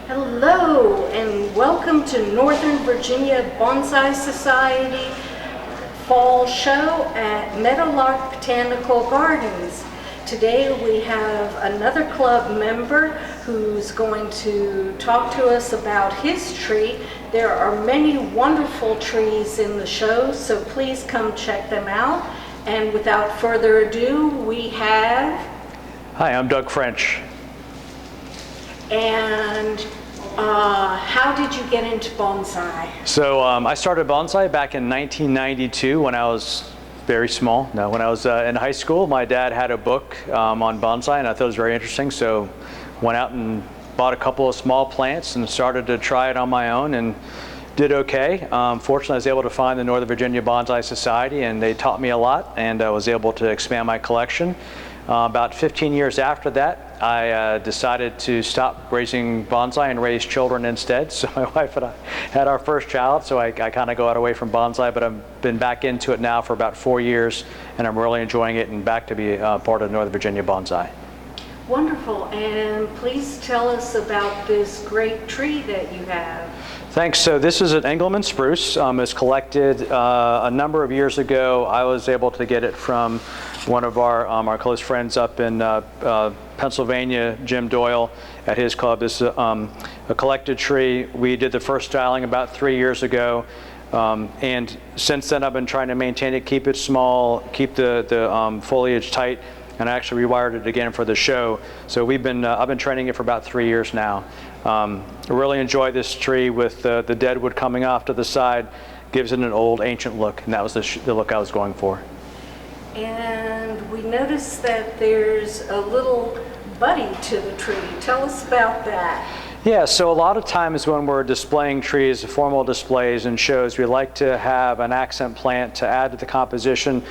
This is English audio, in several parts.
Hello and welcome to Northern Virginia Bonsai Society Fall Show at Meadowlark Botanical Gardens. Today we have another club member who's going to talk to us about his tree. There are many wonderful trees in the show, so please come check them out. And without further ado, we have... Hi, I'm Doug French. And how did you get into bonsai? So I started bonsai back in 1992 when I was very small. No, when I was in high school, my dad had a book on bonsai and I thought it was very interesting. So went out and bought a couple of small plants and started to try it on my own and did okay. Fortunately, I was able to find the Northern Virginia Bonsai Society and they taught me a lot and I was able to expand my collection. About 15 years after that, I decided to stop raising bonsai and raise children instead. So my wife and I had our first child, so I kind of got away from bonsai, but I've been back into it now for about 4 years, and I'm really enjoying it and back to be part of Northern Virginia Bonsai. Wonderful, and please tell us about this great tree that you have. Thanks. So this is an Engelmann spruce. It was collected a number of years ago. I was able to get it from one of our close friends up in Pennsylvania, Jim Doyle, at his club. This is a collected tree. We did the first styling about 3 years ago. And since then I've been trying to maintain it, keep it small, keep the foliage tight, and I actually rewired it again for the show. So I've been training it for about 3 years now. I really enjoy this tree with the deadwood coming off to the side. Gives it an old ancient look, and that was the look I was going for. And we noticed that there's a little buddy to the tree. Tell us about that. Yeah, so a lot of times when we're displaying trees, formal displays and shows, we like to have an accent plant to add to the composition.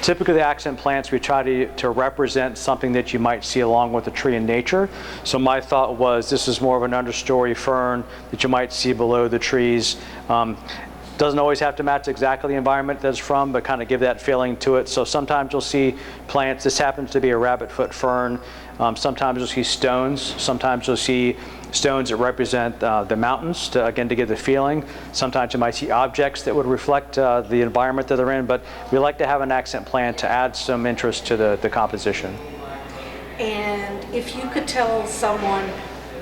Typically the accent plants we try to represent something that you might see along with the tree in nature. So my thought was this is more of an understory fern that you might see below the trees. Doesn't always have to match exactly the environment that it's from, but kind of give that feeling to it. So sometimes you'll see plants. This happens to be a rabbitfoot fern. Sometimes you'll see stones. Sometimes you'll see stones that represent the mountains, to give the feeling. Sometimes you might see objects that would reflect the environment that they're in, but we like to have an accent plant to add some interest to the composition. And if you could tell someone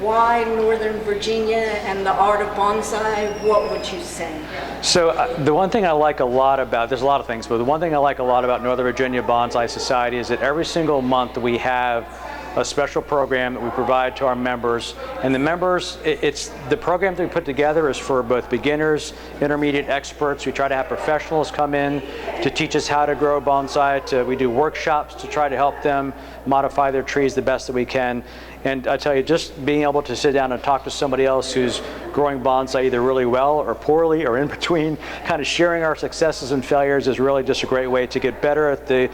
why Northern Virginia and the art of bonsai, what would you say? So the one thing I like a lot about, there's a lot of things, but the one thing I like a lot about Northern Virginia Bonsai Society is that every single month we have a special program that we provide to our members, and the members, the program that we put together is for both beginners, intermediate, experts. We try to have professionals come in to teach us how to grow bonsai. We do workshops to try to help them modify their trees the best that we can. And I tell you, just being able to sit down and talk to somebody else who's growing bonsai either really well or poorly or in between, kind of sharing our successes and failures is really just a great way to get better at the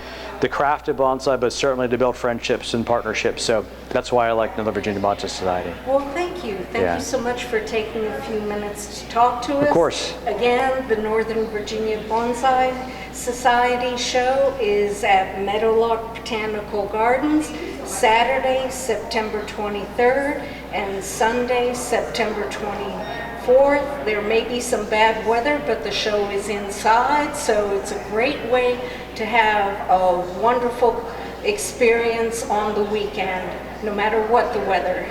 craft of bonsai, but certainly to build friendships and partnerships. So that's why I like Northern Virginia Bonsai Society. Well, thank you. Thank you so much for taking a few minutes to talk to us. Of course. Again, the Northern Virginia Bonsai Society show is at Meadowlark Botanical Gardens, Saturday, September 23rd, and Sunday, September 24th. There may be some bad weather, but the show is inside, so it's a great way to have a wonderful experience on the weekend, no matter what the weather.